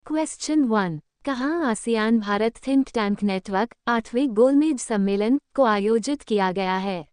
Question 1। कहाँ ASEAN Bharat think tank network 8वें गोलमेज सम्मेलन को आयोजित किया गया है?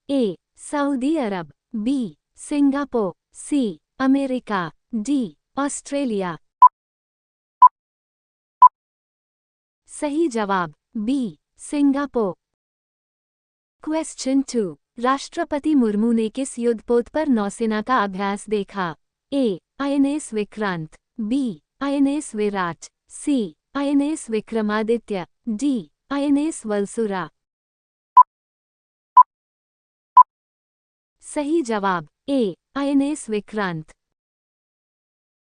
ए. सऊदी अरब, B. Singapore, C. America, D. Australia. सही जवाब बी. सिंगापुर। क्वेश्चन 2। राष्ट्रपति मुर्मू ने किस युद्धपोत पर नौसेना का अभ्यास देखा? A. INS Vikrant, B. INS Viraat, C. INS Vikramaditya, D. INS Valsura. सही जवाब ए. आईएनएस विक्रांत।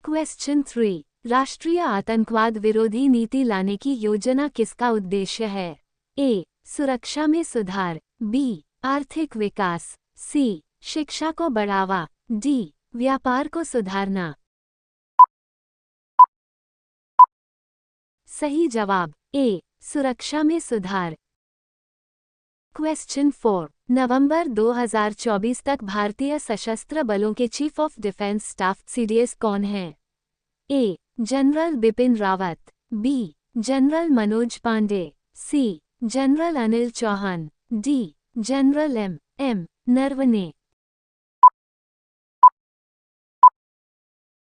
क्वेश्चन 3। राष्ट्रीय आतंकवाद विरोधी नीति लाने की योजना किसका उद्देश्य है? ए. सुरक्षा में सुधार, बी. आर्थिक विकास, सी. शिक्षा को बढ़ावा, डी. व्यापार को सुधारना। सही जवाब ए. सुरक्षा में सुधार। क्वेश्चन 4। नवंबर 2024 तक भारतीय सशस्त्र बलों के chief of defence staff CDS कौन हैं? A. General Bipin Rawat, B. General Manoj Pande, C. General Anil Chauhan, D. General M Naravane.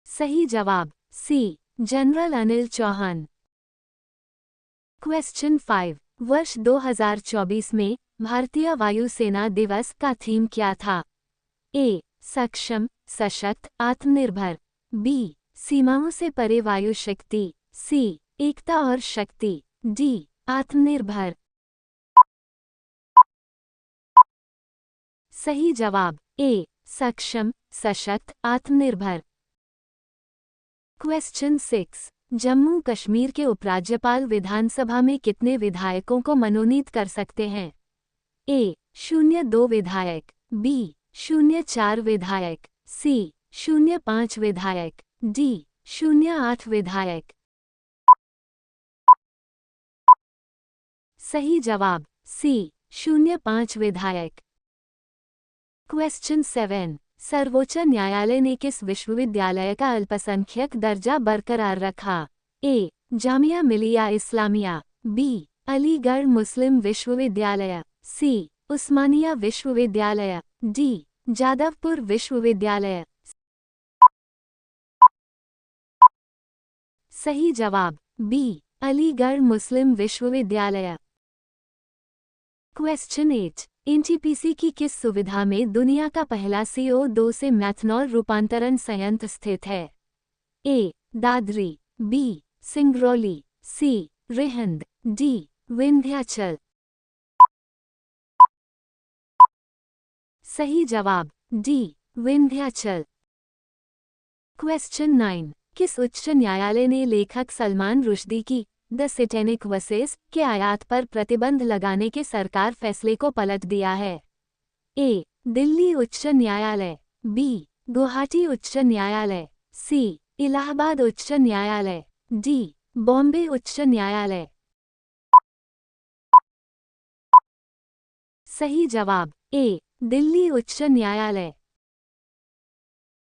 सही जवाब C. General Anil Chauhan. Question 5। वर्ष 2024 में भारतीय वायुसेना दिवस का थीम क्या था? ए. सक्षम, सशक्त, आत्मनिर्भर, बी. सीमाओं से परे वायु शक्ति, सी. एकता और शक्ति, डी. आत्मनिर्भर। सही जवाब ए. सक्षम, सशक्त, आत्मनिर्भर। क्वेश्चन 6। जम्मू कश्मीर के उपराज्यपाल विधानसभा में कितने विधायकों को मनोनीत कर सकते हैं? ए. 0-2 विधायक, बी. 0-4 विधायक, सी. 0-5 विधायक, डी. 0-8 विधायक। सही जवाब सी. 0-5 विधायक। क्वेश्चन 7। सर्वोच्च न्यायालय ने किस विश्वविद्यालय का अल्पसंख्यक दर्जा बरकरार रखा? ए. जामिया मिलिया इस्लामिया, बी. अलीगढ़ मुस्लिम विश्वविद्यालय, सी. उस्मानिया विश्वविद्यालय, डी. जादवपुर विश्वविद्यालय। सही जवाब बी. अलीगढ़ मुस्लिम विश्वविद्यालय। क्वेश्चन 8। एनटीपीसी की किस सुविधा में दुनिया का पहला CO2 से मैथनॉल रूपांतरण संयंत्र स्थित है? ए. दादरी, बी. सिंगरौली, सी. रिहंद, डी. विंध्याचल। सही जवाब डी. विंध्याचल। क्वेश्चन 9। किस उच्च न्यायालय ने लेखक सलमान रुश्दी की द सैटेनिक वर्सेस के आयात पर प्रतिबंध लगाने के सरकार फैसले को पलट दिया है? ए. दिल्ली उच्च न्यायालय, बी. गुवाहाटी उच्च न्यायालय, सी. इलाहाबाद उच्च न्यायालय, डी. बॉम्बे उच्च न्यायालय। सही जवाब ए. दिल्ली उच्च न्यायालय।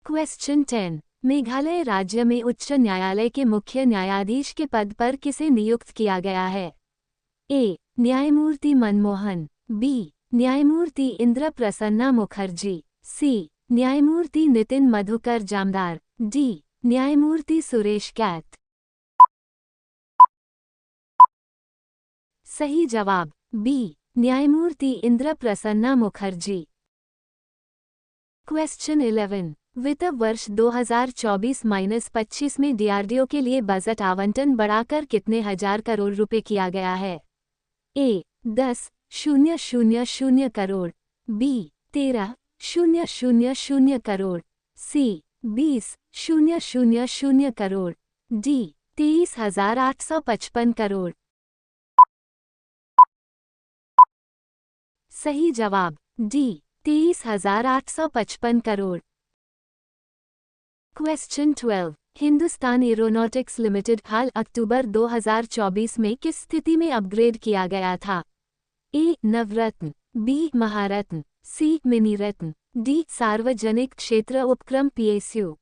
क्वेश्चन 10। मेघालय राज्य में उच्च न्यायालय के मुख्य न्यायाधीश के पद पर किसे नियुक्त किया गया है? ए. न्यायमूर्ति मनमोहन, बी. न्यायमूर्ति इंद्र प्रसन्ना मुखर्जी, सी. न्यायमूर्ति नितिन मधुकर जामदार, डी. न्यायमूर्ति सुरेश कैत। सही जवाब बी. न्यायमूर्ति इंद्र प्रसन्ना मुखर्जी। क्वेश्चन 11। वित्त वर्ष 2024-25 में डीआरडीओ के लिए बजट आवंटन बढ़ाकर कितने हजार करोड़ रुपए किया गया है? A. 10,000 crore, B. 13,000 crore, C. 20,000 crore, D. 23,855 crore. सही जवाब D. 23,855 crore. Question 12। Hindustan aeronautics limited हाल अक्टूबर 2024 में किस स्थिति में अपग्रेड किया गया था? A. Navratna, B. Maharatna, C. Miniratna, D. सार्वजनिक क्षेत्र उपक्रम PSU।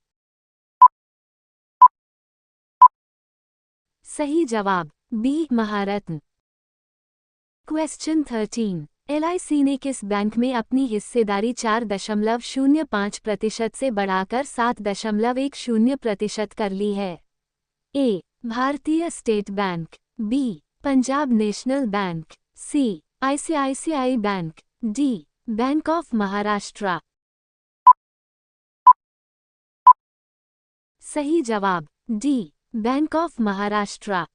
सही जवाब बी महारत्न। क्वेश्चन 13, LIC ने किस बैंक में अपनी हिस्सेदारी 4.05% से बढ़ाकर 7.10% कर ली है? A. Bharatiya State Bank, B. Punjab National Bank, C. ICICI Bank, D. Bank of Maharashtra. सही जवाब D. Bank of Maharashtra.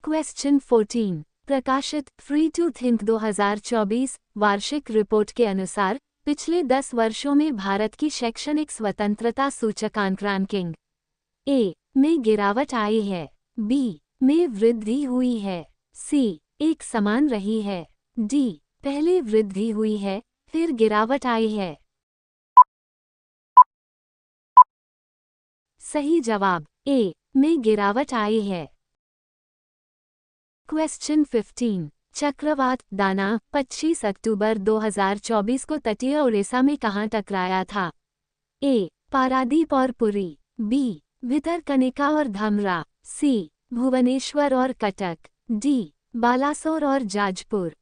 Question 14, प्रकाशित फ्री टू थिंक 2024 वार्षिक रिपोर्ट के अनुसार पिछले 10 वर्षों में भारत की शैक्षणिक स्वतंत्रता सूचकांक रैंकिंग ए. में गिरावट आई है, बी. में वृद्धि हुई है, सी. एक समान रही है, डी. पहले वृद्धि हुई है फिर गिरावट आई है। सही जवाब ए. में गिरावट आई है। क्वेश्चन 15, चक्रवात दाना 25 अक्टूबर 2024 को तटीय ओडिशा में कहाँ टकराया था? ए. पारादीप और पुरी, बी. भितरकनिका और धमरा, सी. भुवनेश्वर और कटक, डी. बालासोर और जाजपुर।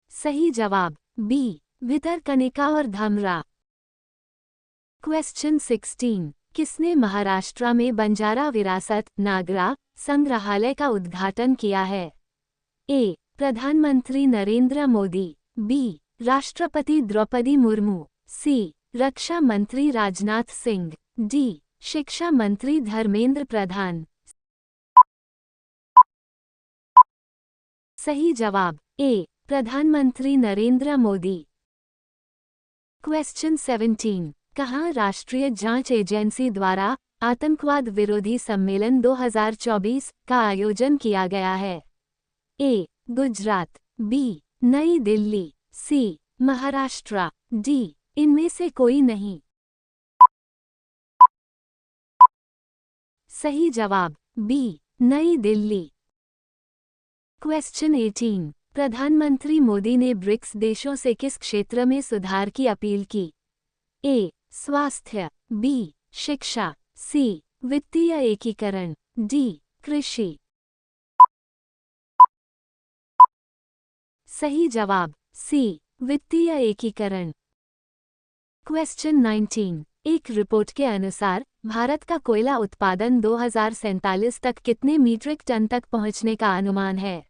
सही जवाब बी. भितरकनिका और धमरा। क्वेश्चन 16, किसने महाराष्ट्र में बंजारा विरासत नागरा संग्रहालय का उद्घाटन किया है? ए. प्रधानमंत्री नरेंद्र मोदी, बी. राष्ट्रपति द्रौपदी मुर्मू, सी. रक्षा मंत्री राजनाथ सिंह, डी. शिक्षा मंत्री धर्मेंद्र प्रधान। सही जवाब ए. प्रधानमंत्री नरेंद्र मोदी। क्वेश्चन 17, कहाँ राष्ट्रीय जांच एजेंसी द्वारा आतंकवाद विरोधी सम्मेलन 2024 का आयोजन किया गया है? ए. गुजरात, बी. नई दिल्ली, सी. महाराष्ट्र, डी. इनमें से कोई नहीं। सही जवाब बी. नई दिल्ली। क्वेश्चन 18, प्रधानमंत्री मोदी ने ब्रिक्स देशों से किस क्षेत्र में सुधार की अपील की? ए. स्वास्थ्य, बी. शिक्षा, सी. वित्तीय एकीकरण, डी. कृषि। सही जवाब सी. वित्तीय एकीकरण। क्वेश्चन 19, एक रिपोर्ट के अनुसार भारत का कोयला उत्पादन 2047 तक कितने मीट्रिक टन तक पहुंचने का अनुमान है?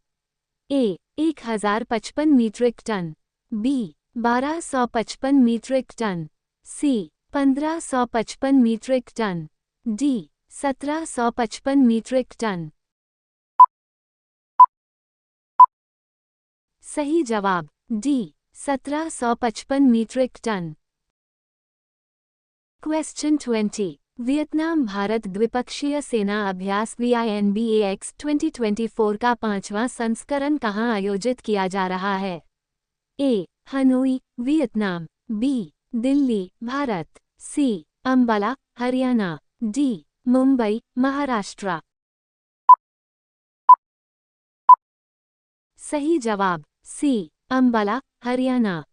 A. 1055 metric ton, B. 1255 metric ton, C. 1555 metric ton, D. 1755 metric ton. सही जवाब D. 1755 metric ton. Question 20, Vietnam Bharat द्विपक्षीय सेना अभ्यास VINBAX 2024 का 5वां संस्करण कहाँ आयोजित किया जा रहा है? A. Hanoi, Vietnam, B. Delhi, Bharat, C. Ambala, Haryana, D. Mumbai, Maharashtra. सही जवाब C. Ambala, Haryana.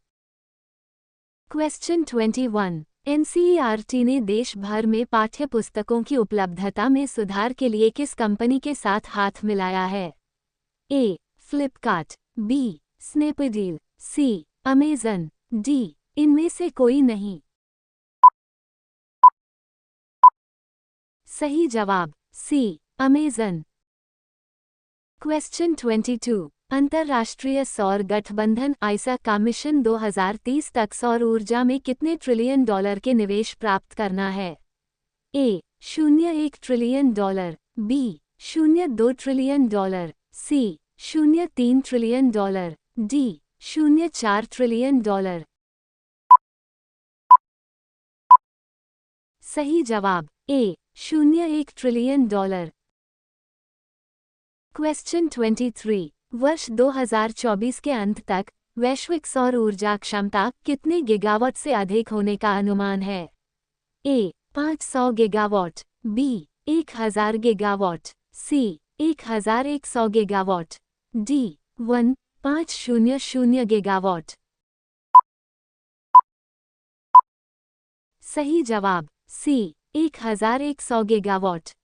Question 21, NCERT ने देश भर में पाठ्य पुस्तकों की उपलब्धता में सुधार के लिए किस कंपनी के साथ हाथ मिलाया है? A. Flipkart, B. Snapdeal, C. Amazon, D. इनमें से कोई नहीं। सही जवाब सी. अमेजन। क्वेश्चन 22, अंतर्राष्ट्रीय सौर गठबंधन आइसा का मिशन 2030 तक सौर ऊर्जा में कितने ट्रिलियन डॉलर के निवेश प्राप्त करना है? A. 0.1 trillion dollar, B. 0.2 trillion dollar, C. 0.3 trillion dollar, D. 0.4 trillion dollar. सही जवाब ए. 0.1 ट्रिलियन डॉलर। क्वेश्चन 23, वर्ष 2024 के अंत तक वैश्विक सौर ऊर्जा क्षमता कितने गीगावाट से अधिक होने का अनुमान है? ए. 500 गीगावाट, बी. 1000 गीगावाट, सी. 1100 गीगावाट, डी. 1500 गीगावाट। सही जवाब सी. 1100 गीगावाट।